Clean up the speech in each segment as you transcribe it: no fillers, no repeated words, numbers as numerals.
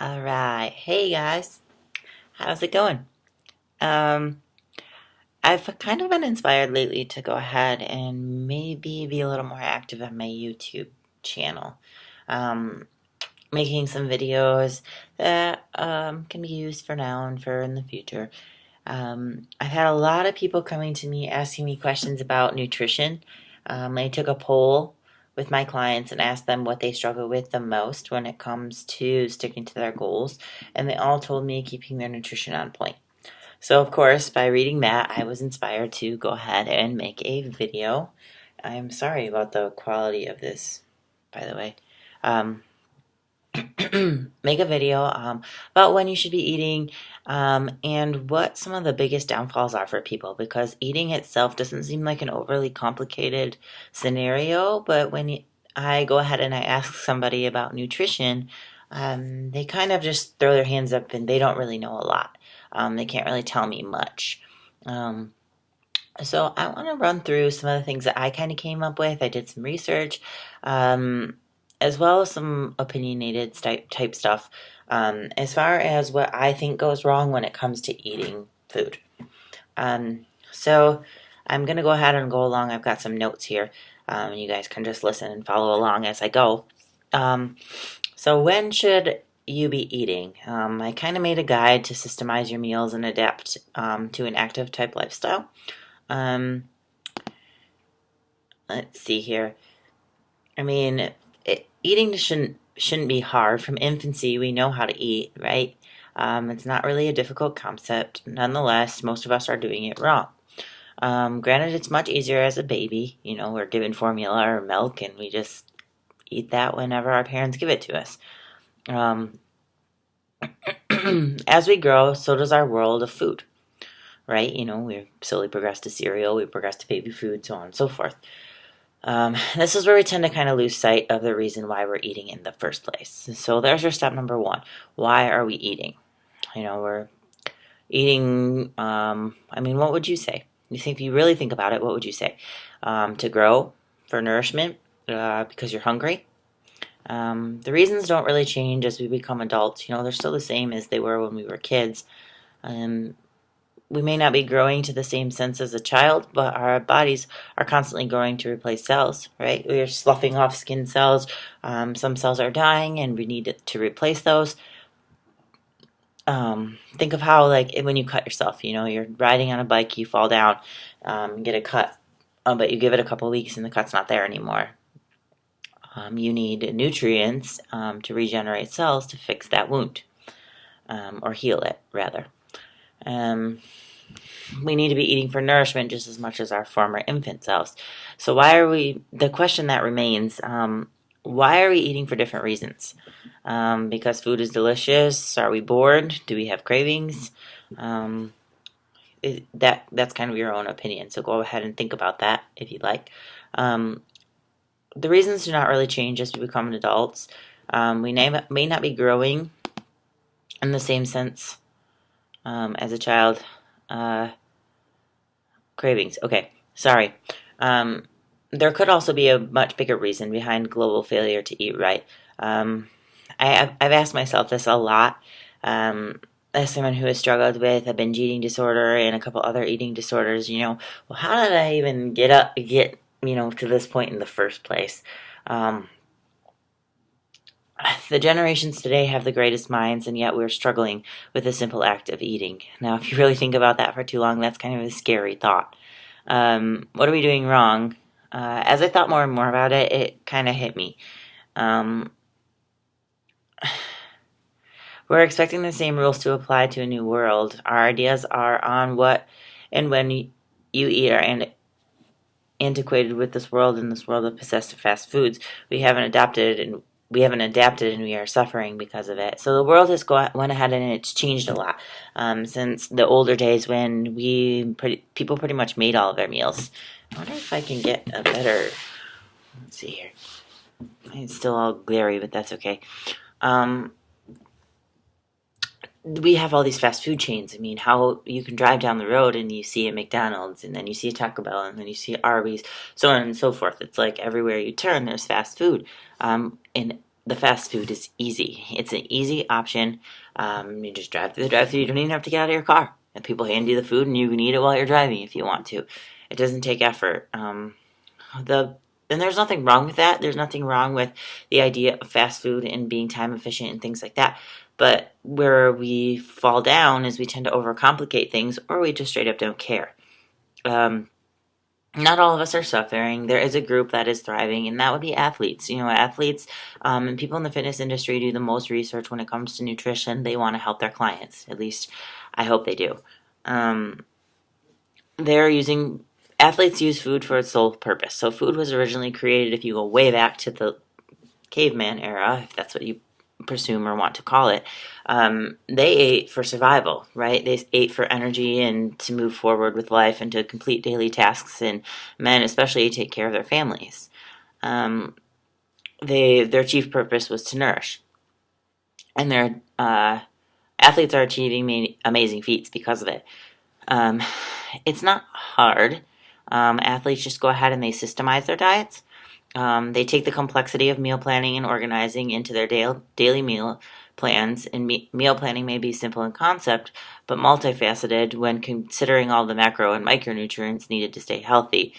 All right. Hey guys. How's it going? Um, I've kind of been inspired lately to go ahead and maybe be a little more active on my YouTube channel. Um, Making some videos that can be used for now and for in the future. I've had a lot of people coming to me asking me questions about nutrition. I took a poll with my clients and asked them what they struggle with the most when it comes to sticking to their goals, and they all told me keeping their nutrition on point. So, of course, by reading that, I was inspired to go ahead and make a video. I'm sorry about the quality of this, by the way. Um, make a video about when you should be eating and what some of the biggest downfalls are for people, because eating itself doesn't seem like an overly complicated scenario, but when I go ahead and I ask somebody about nutrition, they kind of just throw their hands up and they don't really know a lot. They can't really tell me much. Um, so I want to run through some of the things that I kind of came up with. I did some research, um, as well as some opinionated type stuff, as far as what I think goes wrong when it comes to eating food. So I'm going to go ahead and go along. I've got some notes here. You guys can just listen and follow along as I go. Um, so when should you be eating? I kind of made a guide to systemize your meals and adapt to an active type lifestyle. Um, let's see here. I mean, eating shouldn't be hard. From infancy, we know how to eat, right? It's not really a difficult concept. Nonetheless, most of us are doing it wrong. Granted, it's much easier as a baby. You know, we're given formula or milk, and we just eat that whenever our parents give it to us. Um, as we grow, so does our world of food, right? You know, we slowly progress to cereal, we progress to baby food, so on and so forth. This is where we tend to kind of lose sight of the reason why we're eating in the first place. So there's your step number one. Why are we eating? You know, we're eating, I mean, what would you say? If you really think about it, what would you say? To grow, for nourishment, because you're hungry. The reasons don't really change as we become adults. You know, they're still the same as they were when we were kids. Um, we may not be growing to the same sense as a child, but our bodies are constantly growing to replace cells, right? We are sloughing off skin cells. Some cells are dying, and we need to replace those. Think of how, like, when you cut yourself, you know, you're riding on a bike, you fall down, get a cut, but you give it a couple weeks and the cut's not there anymore. You need nutrients to regenerate cells to fix that wound, or heal it, rather. Um, we need to be eating for nourishment just as much as our former infant selves. So the question that remains, why are we eating for different reasons? Because food is delicious? Are we bored? Do we have cravings? That's kind of your own opinion, so go ahead and think about that if you'd like. Um, the reasons do not really change as we become adults. We may not be growing in the same sense as a child. Cravings. Okay, sorry. There could also be a much bigger reason behind global failure to eat right. I've asked myself this a lot. As someone who has struggled with a binge eating disorder and a couple other eating disorders, you know, well, how did I even get to this point in the first place? The generations today have the greatest minds, and yet we're struggling with the simple act of eating. Now, if you really think about that for too long, that's kind of a scary thought. What are we doing wrong? As I thought more and more about it, it kind of hit me. Um, we're expecting the same rules to apply to a new world. Our ideas are on what and when you eat are antiquated with this world and this world of possessed fast foods. We haven't adapted and we are suffering because of it. So the world has went ahead and it's changed a lot since the older days when people pretty much made all of their meals. I wonder if I can get a better. Let's see here. It's still all glary, but that's okay. We have all these fast food chains. I mean, how you can drive down the road and you see a McDonald's, and then you see a Taco Bell, and then you see Arby's, so on and so forth. It's like everywhere you turn, there's fast food. And the fast food is easy. It's an easy option. You just drive through the drive-thru. You don't even have to get out of your car. And people hand you the food, and you can eat it while you're driving if you want to. It doesn't take effort. The and there's nothing wrong with that. There's nothing wrong with the idea of fast food and being time efficient and things like that. But where we fall down is we tend to overcomplicate things, or we just straight up don't care. Um, Not all of us are suffering. There is a group that is thriving, and that would be athletes. Athletes and people in the fitness industry do the most research when it comes to nutrition. They want to help their clients. At least, I hope they do. Um, they're using Athletes use food for its sole purpose. So, food was originally created. If you go way back to the caveman era, if that's what you presume or want to call it, they ate for survival, right? They ate for energy and to move forward with life and to complete daily tasks, and men especially take care of their families. Um, their chief purpose was to nourish, and their athletes are achieving amazing feats because of it. Um, it's not hard. Athletes just go ahead and they systemize their diets. They take the complexity of meal planning and organizing into their daily meal plans, and meal planning may be simple in concept, but multifaceted when considering all the macro and micronutrients needed to stay healthy.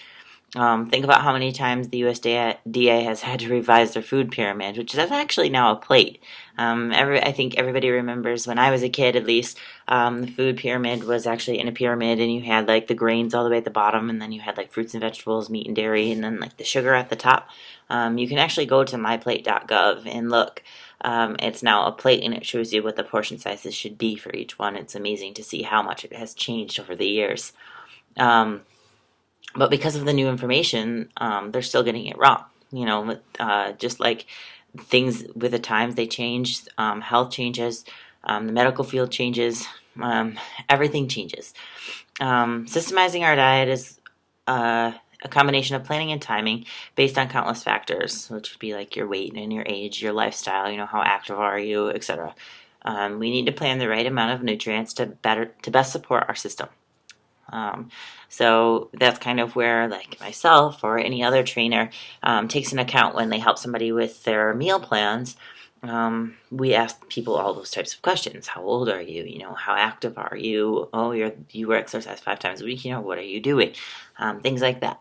Think about how many times the USDA has had to revise their food pyramid, which is actually now a plate. I think everybody remembers when I was a kid, at least, the food pyramid was actually in a pyramid, and you had like the grains all the way at the bottom, and then you had like fruits and vegetables, meat and dairy, and then like the sugar at the top. You can actually go to myplate.gov and look. It's now a plate, and it shows you what the portion sizes should be for each one. It's amazing to see how much it has changed over the years. But because of the new information, they're still getting it wrong. Just like things with the times, they change. Health changes, the medical field changes, everything changes. Systemizing our diet is a combination of planning and timing based on countless factors, which would be like your weight and your age, your lifestyle, how active are you, etc. We need to plan the right amount of nutrients to best support our system. So that's kind of where, like myself or any other trainer, takes an account when they help somebody with their meal plans. We ask people all those types of questions. How old are you? How active are you? Oh, you exercise 5 times a week. What are you doing? Things like that.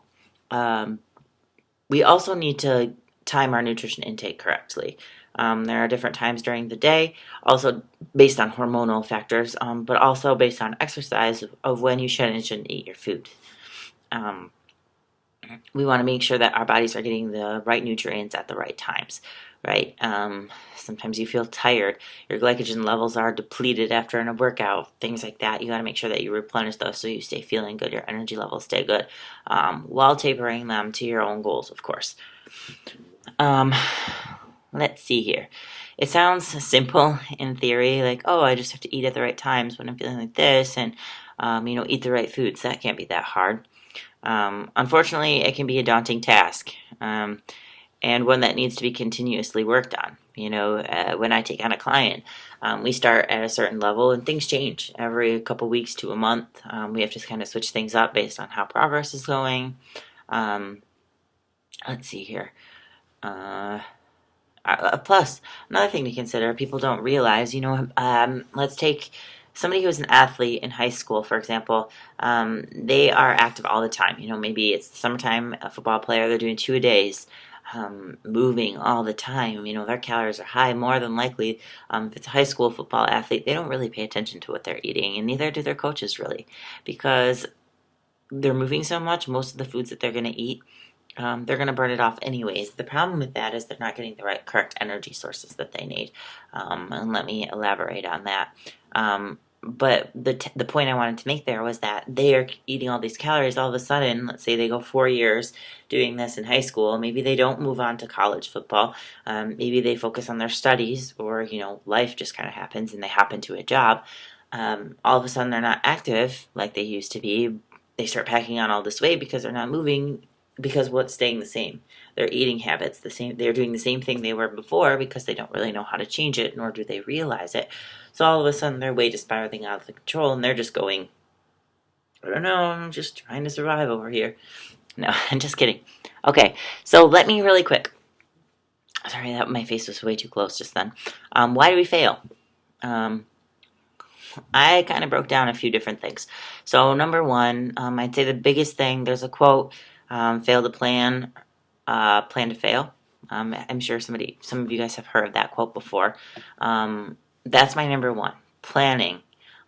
We also need to time our nutrition intake correctly. There are different times during the day, also based on hormonal factors, but also based on exercise of when you should and shouldn't eat your food. We want to make sure that our bodies are getting the right nutrients at the right times, right? Sometimes you feel tired, your glycogen levels are depleted after a workout, things like that. You got to make sure that you replenish those so you stay feeling good, your energy levels stay good, while tapering them to your own goals, of course. Let's see here. It sounds simple in theory, like, oh, I just have to eat at the right times when I'm feeling like this, and, eat the right foods. That can't be that hard. Unfortunately, it can be a daunting task, and one that needs to be continuously worked on. When I take on a client, we start at a certain level, and things change every couple weeks to a month. We have to kind of switch things up based on how progress is going. Let's see here. Plus, another thing to consider, people don't realize, let's take somebody who's an athlete in high school, for example. They are active all the time. Maybe it's summertime, a football player, they're doing 2-a-days, moving all the time. Their calories are high. More than likely, if it's a high school football athlete, they don't really pay attention to what they're eating, and neither do their coaches really, because they're moving so much. Most of the foods that they're going to eat, they're going to burn it off anyways. The problem with that is they're not getting the correct energy sources that they need. And let me elaborate on that. But the point I wanted to make there was that they are eating all these calories. All of a sudden, let's say they go 4 years doing this in high school. Maybe they don't move on to college football. Maybe they focus on their studies, or life just kind of happens and they hop into a job. All of a sudden, they're not active like they used to be. They start packing on all this weight because they're not moving. Because what's staying the same? Their eating habits the same. They're doing the same thing they were before because they don't really know how to change it, nor do they realize it. So all of a sudden their weight is spiraling out of control, and they're just going, I don't know, I'm just trying to survive over here. No, I'm just kidding. Okay, so let me really quick Sorry, that my face was way too close just then. Why do we fail? Um, I kind of broke down a few different things. So number one, I'd say the biggest thing. There's a quote: "Fail to plan, plan to fail." I'm sure some of you guys have heard that quote before. That's my number one: planning.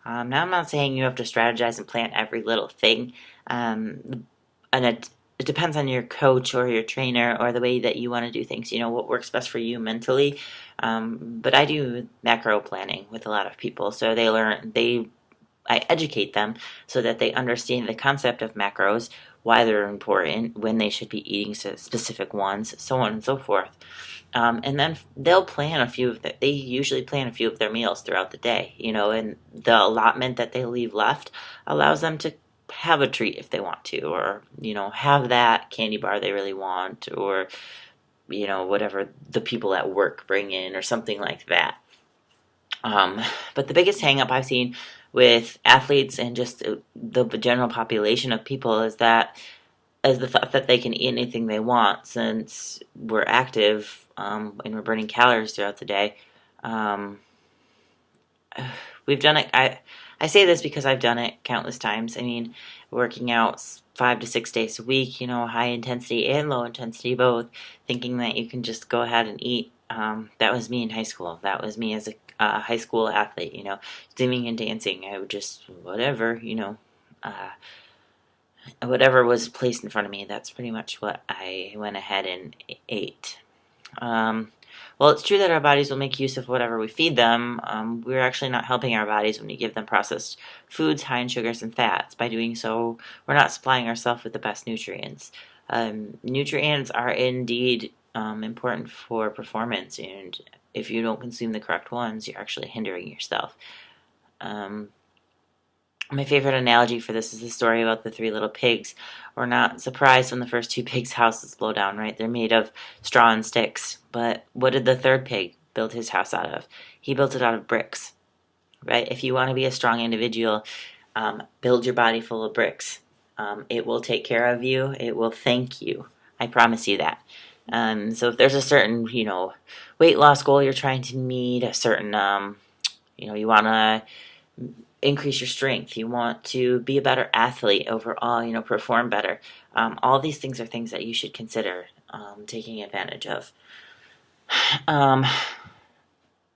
Now I'm not saying you have to strategize and plan every little thing, and it depends on your coach or your trainer or the way that you want to do things. You know what works best for you mentally. But I do macro planning with a lot of people, so I educate them so that they understand the concept of macros, why they're important, when they should be eating specific ones, so on and so forth. And then they usually plan a few of their meals throughout the day, and the allotment that they leave left allows them to have a treat if they want to, or, have that candy bar they really want, or, whatever the people at work bring in, or something like that. But the biggest hang up I've seen with athletes and just the general population of people is the thought that they can eat anything they want since we're active, and we're burning calories throughout the day. Um, we've done it. I say this because I've done it countless times. I mean, working out 5 to 6 days a week, high intensity and low intensity both, thinking that you can just go ahead and eat. That was me in high school. That was me as a high school athlete, singing and dancing. I would just, whatever was placed in front of me, that's pretty much what I went ahead and ate. Well, it's true that our bodies will make use of whatever we feed them. We're actually not helping our bodies when we give them processed foods high in sugars and fats. By doing so, we're not supplying ourselves with the best nutrients. Nutrients are indeed important for performance, and if you don't consume the correct ones, you're actually hindering yourself. My favorite analogy for this is the story about the three little pigs. We're not surprised when the first two pigs' houses blow down, right? They're made of straw and sticks. But what did the third pig build his house out of? He built it out of bricks, right? If you want to be a strong individual, build your body full of bricks. It will take care of you. It will thank you. I promise you that. So if there's a certain, weight loss goal you're trying to meet, a certain, you want to increase your strength, you want to be a better athlete overall, perform better. All these things are things that you should consider taking advantage of.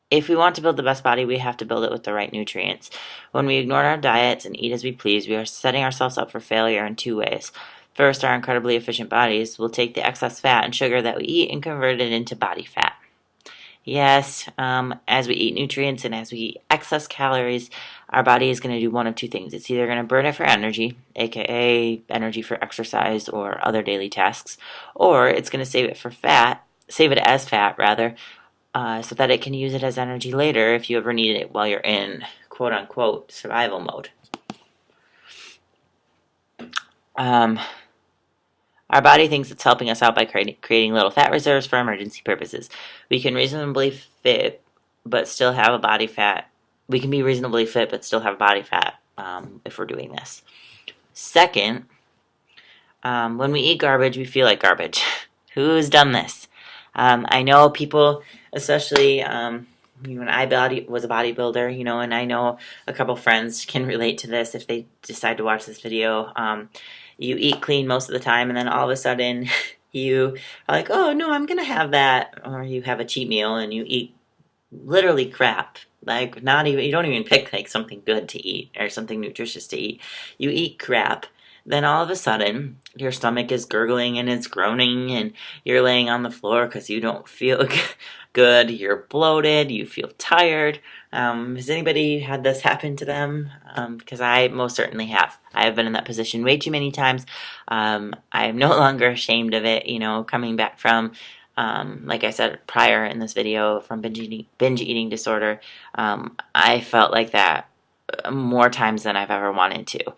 If we want to build the best body, we have to build it with the right nutrients. When we ignore our diets and eat as we please, we are setting ourselves up for failure in two ways. First, our incredibly efficient bodies will take the excess fat and sugar that we eat and convert it into body fat. Yes, as we eat nutrients and as we eat excess calories, our body is going to do one of two things. It's either going to burn it for energy, aka energy for exercise or other daily tasks, or it's going to save it as fat rather, so that it can use it as energy later if you ever need it while you're in quote unquote survival mode. Our body thinks it's helping us out by creating little fat reserves for emergency purposes. We can reasonably fit, but still have a body fat. We can be reasonably fit, but still have body fat if we're doing this. Second, when we eat garbage, we feel like garbage. Who's done this? I know people, especially when I was a bodybuilder, and I know a couple friends can relate to this if they decide to watch this video. You eat clean most of the time, and then all of a sudden you are like, oh no, I'm gonna have that, or you have a cheat meal and you eat literally crap. Like, you don't even pick like something good to eat or something nutritious to eat. You eat crap. Then all of a sudden your stomach is gurgling and it's groaning, and you're laying on the floor because you don't feel good. You're bloated. You feel tired. Has anybody had this happen to them? Because I most certainly have. I have been in that position way too many times. I am no longer ashamed of it. Coming back from, like I said prior in this video, from binge eating disorder, I felt like that more times than I've ever wanted to.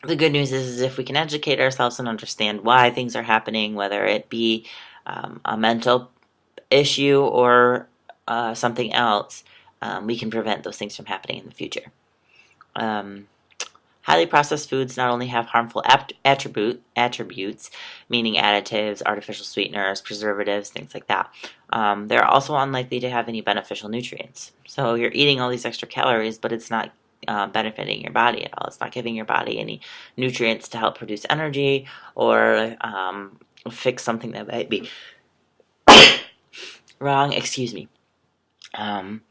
The good news is if we can educate ourselves and understand why things are happening, whether it be a mental issue or something else, we can prevent those things from happening in the future. Highly processed foods not only have harmful attributes, meaning additives, artificial sweeteners, preservatives, things like that, they're also unlikely to have any beneficial nutrients. So you're eating all these extra calories, but it's not benefiting your body at all. It's not giving your body any nutrients to help produce energy or fix something that might be wrong. Excuse me. Um,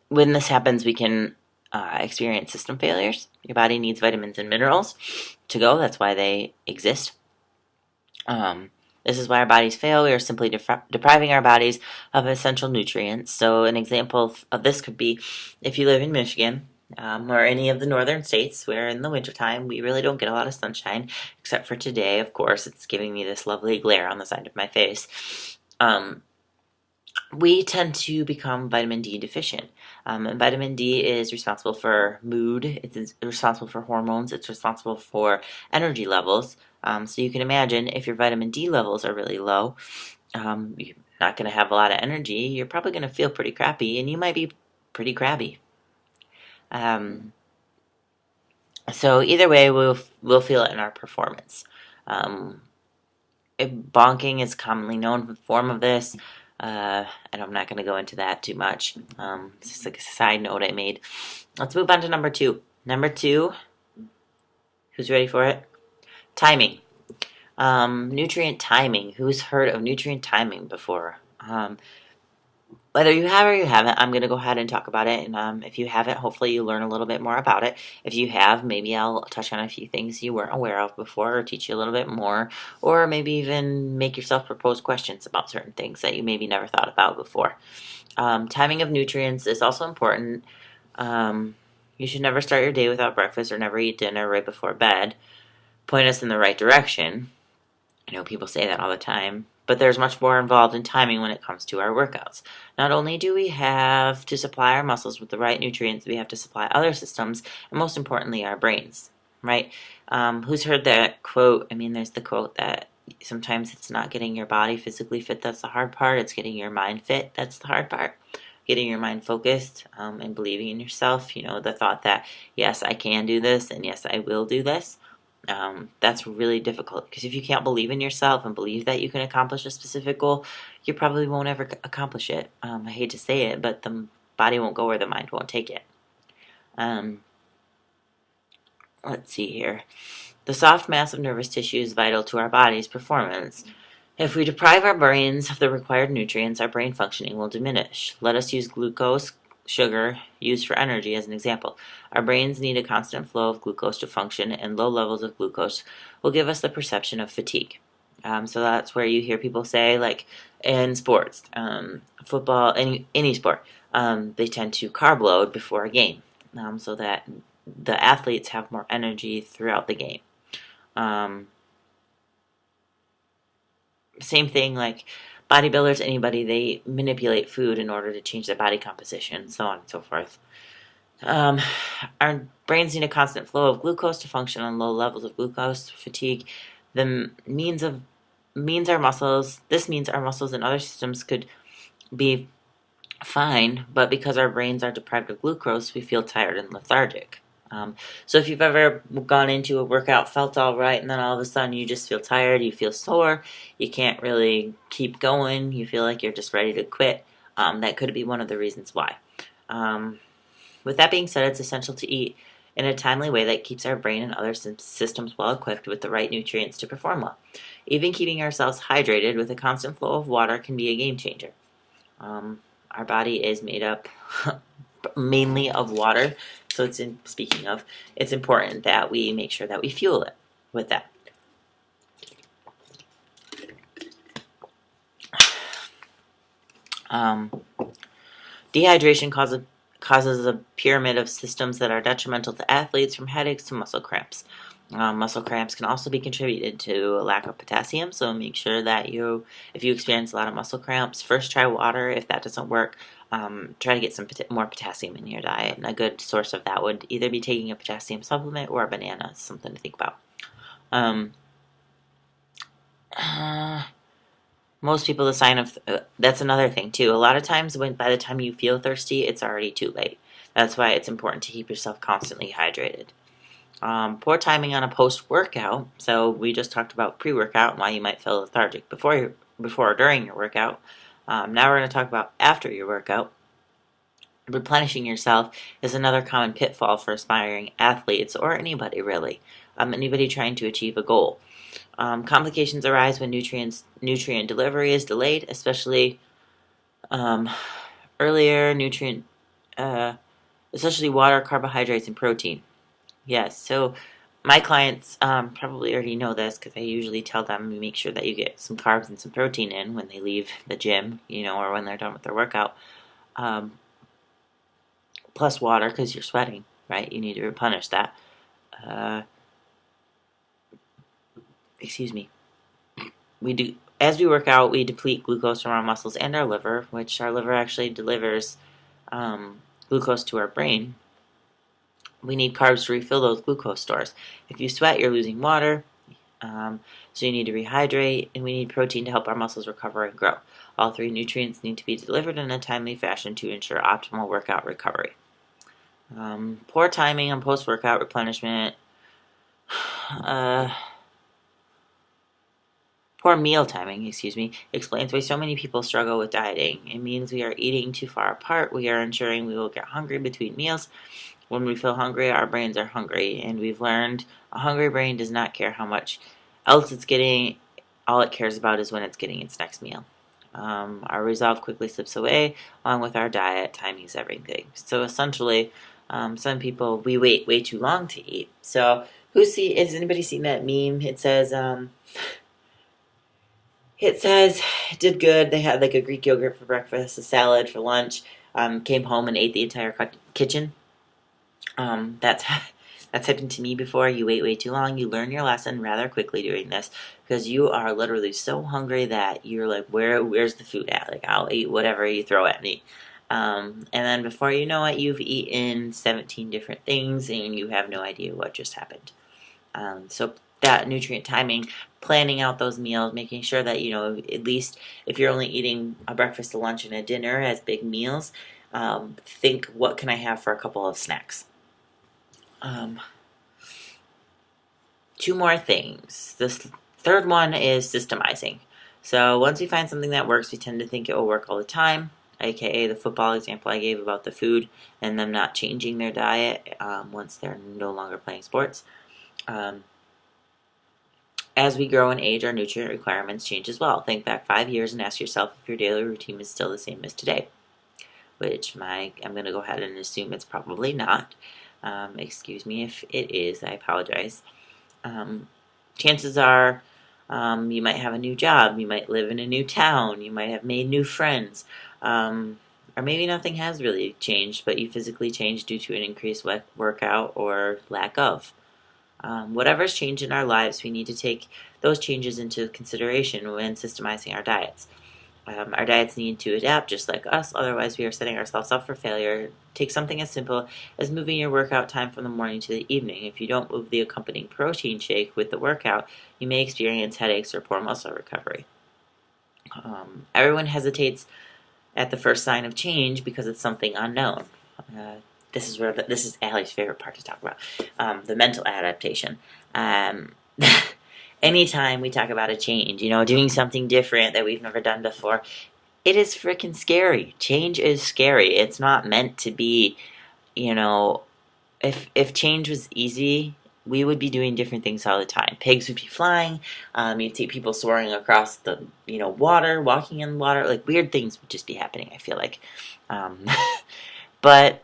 when this happens, we can experience system failures. Your body needs vitamins and minerals to go. That's why they exist. This is why our bodies fail. We are simply depriving our bodies of essential nutrients. So an example of this could be if you live in Michigan or any of the northern states where in the wintertime we really don't get a lot of sunshine, except for today, of course. It's giving me this lovely glare on the side of my face. We tend to become vitamin D deficient. And vitamin D is responsible for mood, it's responsible for hormones, it's responsible for energy levels. So you can imagine if your vitamin D levels are really low, you're not going to have a lot of energy. You're probably going to feel pretty crappy, and you might be pretty crabby. So either way, we'll feel it in our performance. Bonking is a commonly known form of this. And I'm not going to go into that too much. It's just like a side note I made. Let's move on to number 2. Number 2, who's ready for it? Timing. Nutrient timing. Who's heard of nutrient timing before? Whether you have or you haven't, I'm going to go ahead and talk about it. And if you haven't, hopefully you learn a little bit more about it. If you have, maybe I'll touch on a few things you weren't aware of before or teach you a little bit more. Or maybe even make yourself propose questions about certain things that you maybe never thought about before. Timing of nutrients is also important. You should never start your day without breakfast or never eat dinner right before bed. Point us in the right direction. I know people say that all the time. But there's much more involved in timing when it comes to our workouts. Not only do we have to supply our muscles with the right nutrients, we have to supply other systems, and most importantly, our brains, right? Who's heard that quote? I mean, there's the quote that sometimes it's not getting your body physically fit that's the hard part, it's getting your mind fit that's the hard part. Getting your mind focused and believing in yourself, the thought that, yes, I can do this, and yes, I will do this. That's really difficult because if you can't believe in yourself and believe that you can accomplish a specific goal, you probably won't ever accomplish it. I hate to say it, but the body won't go where the mind won't take it. Let's see here. The soft mass of nervous tissue is vital to our body's performance. If we deprive our brains of the required nutrients, our brain functioning will diminish. Let us use glucose, sugar used for energy as an example. Our brains need a constant flow of glucose to function, and low levels of glucose will give us the perception of fatigue. So that's where you hear people say, like in sports, football, any sport, they tend to carb load before a game, so that the athletes have more energy throughout the game. Same thing, like bodybuilders, anybody, they manipulate food in order to change their body composition, so on and so forth. Our brains need a constant flow of glucose to function on low levels of glucose. Fatigue, means our muscles and other systems could be fine, but because our brains are deprived of glucose, we feel tired and lethargic. So if you've ever gone into a workout, felt all right, and then all of a sudden you just feel tired, you feel sore, you can't really keep going, you feel like you're just ready to quit, that could be one of the reasons why. With that being said, it's essential to eat in a timely way that keeps our brain and other systems well equipped with the right nutrients to perform well. Even keeping ourselves hydrated with a constant flow of water can be a game changer. Our body is made up mainly of water, so it's important that we make sure that we fuel it with that. Dehydration causes a pyramid of systems that are detrimental to athletes, from headaches to muscle cramps. Muscle cramps can also be contributed to a lack of potassium, so make sure that if you experience a lot of muscle cramps, first try water. If that doesn't work, try to get some more potassium in your diet, and a good source of that would either be taking a potassium supplement or a banana. It's something to think about. Most people, the sign of that's another thing too. A lot of times, by the time you feel thirsty, it's already too late. That's why it's important to keep yourself constantly hydrated. Poor timing on a post-workout. So we just talked about pre-workout and why you might feel lethargic before or during your workout. Now we're going to talk about after your workout. Replenishing yourself is another common pitfall for aspiring athletes or anybody really. Anybody trying to achieve a goal. Complications arise when nutrient delivery is delayed, especially um, earlier nutrient, uh, especially water, carbohydrates, and protein. Yes, so my clients probably already know this because I usually tell them make sure that you get some carbs and some protein in when they leave the gym, or when they're done with their workout. Um, Plus water because you're sweating, right? You need to replenish that. Uh, excuse me. We do as we work out, we deplete glucose from our muscles and our liver, which our liver actually delivers glucose to our brain. We need carbs to refill those glucose stores. If you sweat, you're losing water. So you need to rehydrate, and we need protein to help our muscles recover and grow. All three nutrients need to be delivered in a timely fashion to ensure optimal workout recovery. Poor timing on post-workout replenishment. Uh, Poor meal timing, explains why so many people struggle with dieting. It means we are eating too far apart. We are ensuring we will get hungry between meals. When we feel hungry, our brains are hungry, and we've learned a hungry brain does not care how much else it's getting. All it cares about is when it's getting its next meal. Our resolve quickly slips away, along with our diet. Timing is everything. So essentially, some people, we wait way too long to eat. So has anybody seen that meme? It says it did good. They had like a Greek yogurt for breakfast, a salad for lunch. Came home and ate the entire kitchen. That's that's happened to me before. You wait way too long. You learn your lesson rather quickly doing this because you are literally so hungry that you're like, where's the food at? Like I'll eat whatever you throw at me. And then before you know it, you've eaten 17 different things and you have no idea what just happened. So that nutrient timing, planning out those meals, making sure that, at least if you're only eating a breakfast, a lunch, and a dinner as big meals, think what can I have for a couple of snacks? Um, Two more things. This third one is systemizing. So once we find something that works, we tend to think it will work all the time, aka the football example I gave about the food and them not changing their diet once they're no longer playing sports. As we grow in age, our nutrient requirements change as well. Think back 5 years and ask yourself if your daily routine is still the same as today, which I'm going to go ahead and assume it's probably not. Excuse me if it is, I apologize. Chances are you might have a new job, you might live in a new town, you might have made new friends, or maybe nothing has really changed, but you physically changed due to an increased workout or lack of. Whatever's changed in our lives, we need to take those changes into consideration when systemizing our diets. Our diets need to adapt just like us, otherwise we are setting ourselves up for failure. Take something as simple as moving your workout time from the morning to the evening. If you don't move the accompanying protein shake with the workout, you may experience headaches or poor muscle recovery. Everyone hesitates at the first sign of change because it's something unknown. This is Allie's favorite part to talk about, the mental adaptation. Anytime we talk about a change, doing something different that we've never done before, it is freaking scary. Change is scary. It's not meant to be, if change was easy, we would be doing different things all the time. Pigs would be flying. You'd see people soaring across the, water, walking in water. Like weird things would just be happening, I feel like. But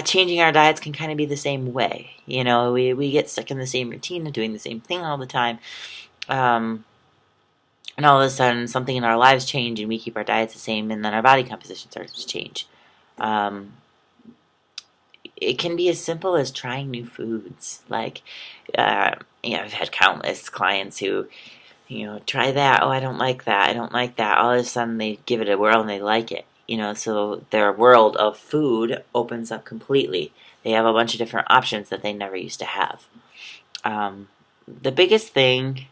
changing our diets can kind of be the same way. We get stuck in the same routine of doing the same thing all the time. And all of a sudden, something in our lives change and we keep our diets the same, and then our body composition starts to change. It can be as simple as trying new foods. Like, I've had countless clients who, try that. Oh, I don't like that. I don't like that. All of a sudden, they give it a whirl and they like it. So their world of food opens up completely. They have a bunch of different options that they never used to have. The biggest thing,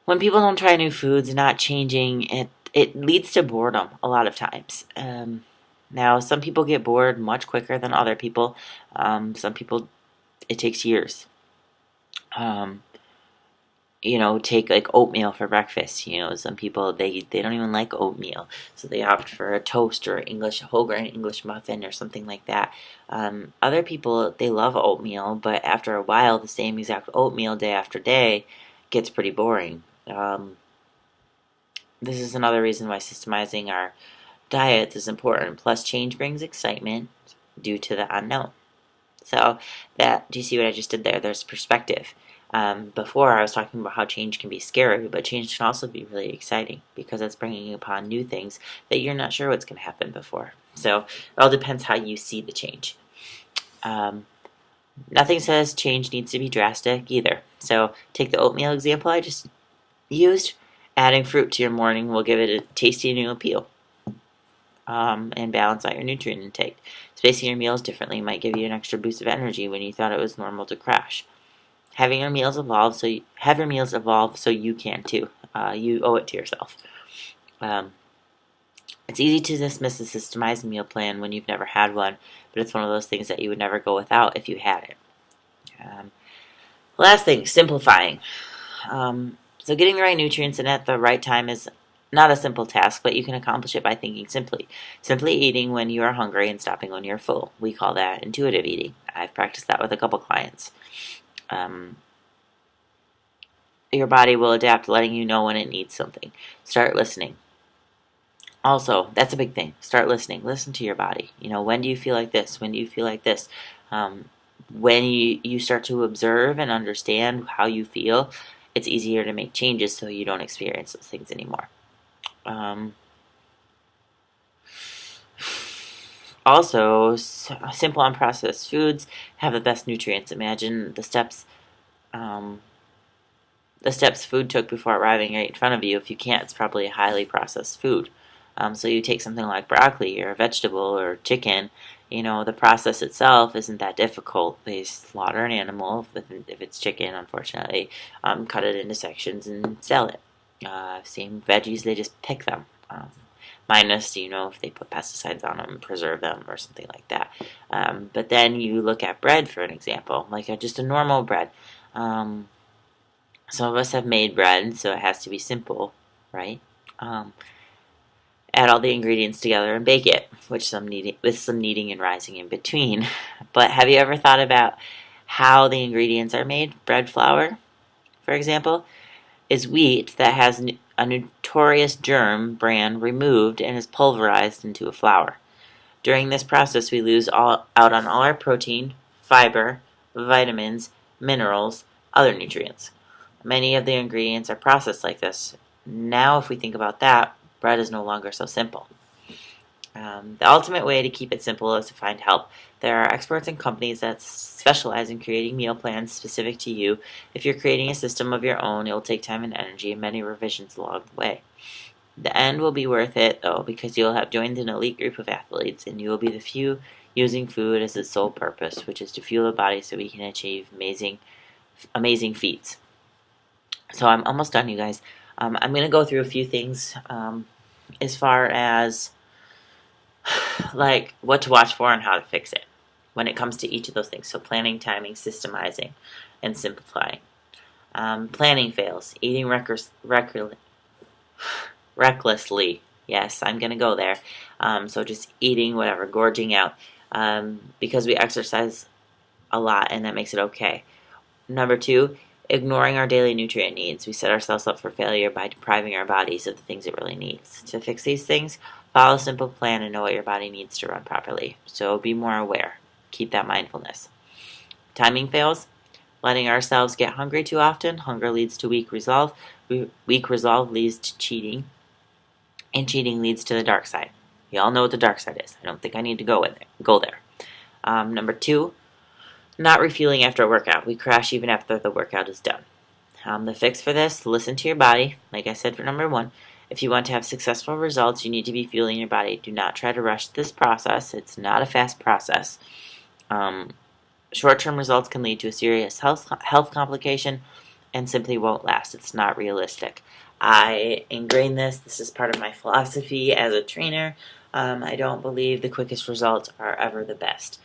when people don't try new foods, not changing, it leads to boredom a lot of times. Now, some people get bored much quicker than other people. Some people, it takes years. Um, take like oatmeal for breakfast. Some people they don't even like oatmeal, so they opt for a toast or English whole grain English muffin or something like that. Other people they love oatmeal, but after a while, the same exact oatmeal day after day gets pretty boring. This is another reason why systemizing our diets is important. Plus, change brings excitement due to the unknown. So do you see what I just did there? There's perspective. Before I was talking about how change can be scary, but change can also be really exciting because it's bringing upon new things that you're not sure what's going to happen before. So it all depends how you see the change. Nothing says change needs to be drastic either. So take the oatmeal example I just used. Adding fruit to your morning will give it a tasty new appeal. And balance out your nutrient intake. Spacing your meals differently might give you an extra boost of energy when you thought it was normal to crash. Have your meals evolve so you can too. You owe it to yourself. It's easy to dismiss a systemized meal plan when you've never had one, but it's one of those things that you would never go without if you had it. Last thing, simplifying. So getting the right nutrients in at the right time is not a simple task, but you can accomplish it by thinking simply. Simply eating when you are hungry and stopping when you're full. We call that intuitive eating. I've practiced that with a couple clients. Your body will adapt, letting you know when it needs something. Start listening. Also, that's a big thing. Start listening. Listen to your body. When do you feel like this? When do you feel like this? When you start to observe and understand how you feel, it's easier to make changes so you don't experience those things anymore. Also, simple unprocessed foods have the best nutrients. Imagine the steps food took before arriving right in front of you. If you can't, it's probably a highly processed food. So you take something like broccoli or a vegetable or chicken, the process itself isn't that difficult. They slaughter an animal, if it's chicken, unfortunately, cut it into sections and sell it. Same veggies, they just pick them. Minus, if they put pesticides on them, preserve them, or something like that. But then you look at bread for an example, like just a normal bread. Some of us have made bread, so it has to be simple, right? Add all the ingredients together and bake it, with some kneading and rising in between. But have you ever thought about how the ingredients are made? Bread flour, for example, is wheat that has a notorious germ bran removed and is pulverized into a flour. During this process, we lose out on all our protein, fiber, vitamins, minerals, other nutrients. Many of the ingredients are processed like this. Now, if we think about that, bread is no longer so simple. The ultimate way to keep it simple is to find help. There are experts and companies that specialize in creating meal plans specific to you. If you're creating a system of your own, it will take time and energy and many revisions along the way. The end will be worth it, though, because you'll have joined an elite group of athletes, and you will be the few using food as its sole purpose, which is to fuel the body so we can achieve amazing feats. So I'm almost done, you guys. I'm going to go through a few things as far as like what to watch for and how to fix it when it comes to each of those things. So planning, timing, systemizing, and simplifying. Planning fails. Eating recklessly. Yes, I'm going to go there. So just eating whatever, gorging out, because we exercise a lot and that makes it okay. Number 2, ignoring our daily nutrient needs. We set ourselves up for failure by depriving our bodies of the things it really needs. To fix these things, follow a simple plan and know what your body needs to run properly. So be more aware. Keep that mindfulness. Timing fails. Letting ourselves get hungry too often. Hunger leads to weak resolve. Weak resolve leads to cheating. And cheating leads to the dark side. You all know what the dark side is. I don't think I need to go there. Number 2, not refueling after a workout. We crash even after the workout is done. The fix for this, listen to your body. Like I said for number 1, if you want to have successful results, you need to be fueling your body. Do not try to rush this process. It's not a fast process. Short-term results can lead to a serious health complication and simply won't last. It's not realistic. I ingrained this. This is part of my philosophy as a trainer. I don't believe the quickest results are ever the best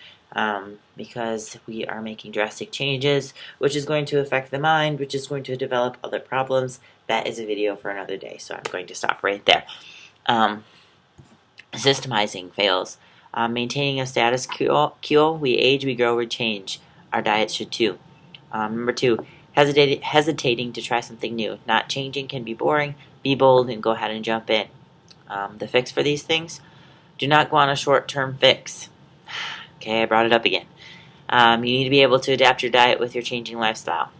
because we are making drastic changes, which is going to affect the mind, which is going to develop other problems. That is a video for another day, so I'm going to stop right there. Systemizing fails. Maintaining a status quo, we age, we grow, we change. Our diets should too. Number two, hesitating to try something new. Not changing can be boring. Be bold and go ahead and jump in. The fix for these things, do not go on a short-term fix. Okay, I brought it up again. You need to be able to adapt your diet with your changing lifestyle.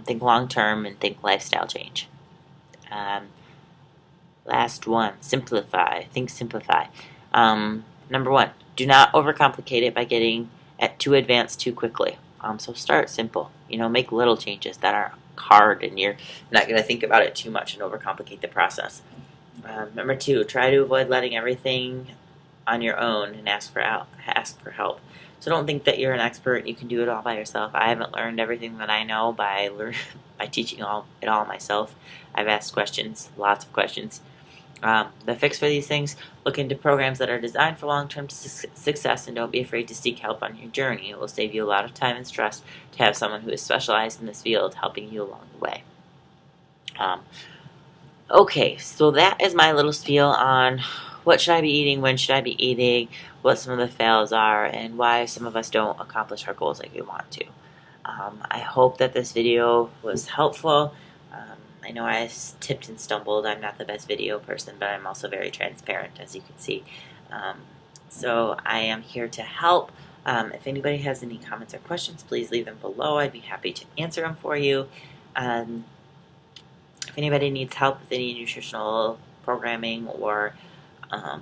Think long-term and think lifestyle change. Last one, simplify. Think simplify. Number one, do not overcomplicate it by getting too advanced too quickly. So start simple. Make little changes that are hard, and you're not going to think about it too much and overcomplicate the process. Number two, try to avoid letting everything on your own and ask for help. So don't think that you're an expert and you can do it all by yourself. I haven't learned everything that I know by teaching it all myself. I've asked questions, lots of questions. The fix for these things, look into programs that are designed for long-term success, and don't be afraid to seek help on your journey. It will save you a lot of time and stress to have someone who is specialized in this field helping you along the way. Okay, so that is my little spiel on what should I be eating, when should I be eating, what some of the fails are, and why some of us don't accomplish our goals like we want to. I hope that this video was helpful. I know I tipped and stumbled. I'm not the best video person, but I'm also very transparent, as you can see. So I am here to help. If anybody has any comments or questions, please leave them below. I'd be happy to answer them for you. If anybody needs help with any nutritional programming or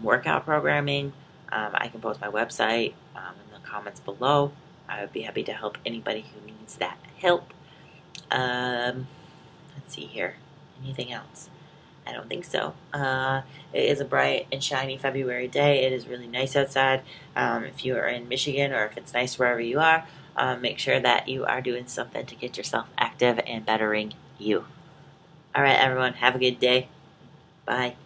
workout programming, I can post my website in the comments below. I would be happy to help anybody who needs that help. Let's see here. Anything else? I don't think so. It is a bright and shiny February day. It is really nice outside. If you are in Michigan, or if it's nice wherever you are, make sure that you are doing something to get yourself active and bettering you. All right, everyone. Have a good day. Bye.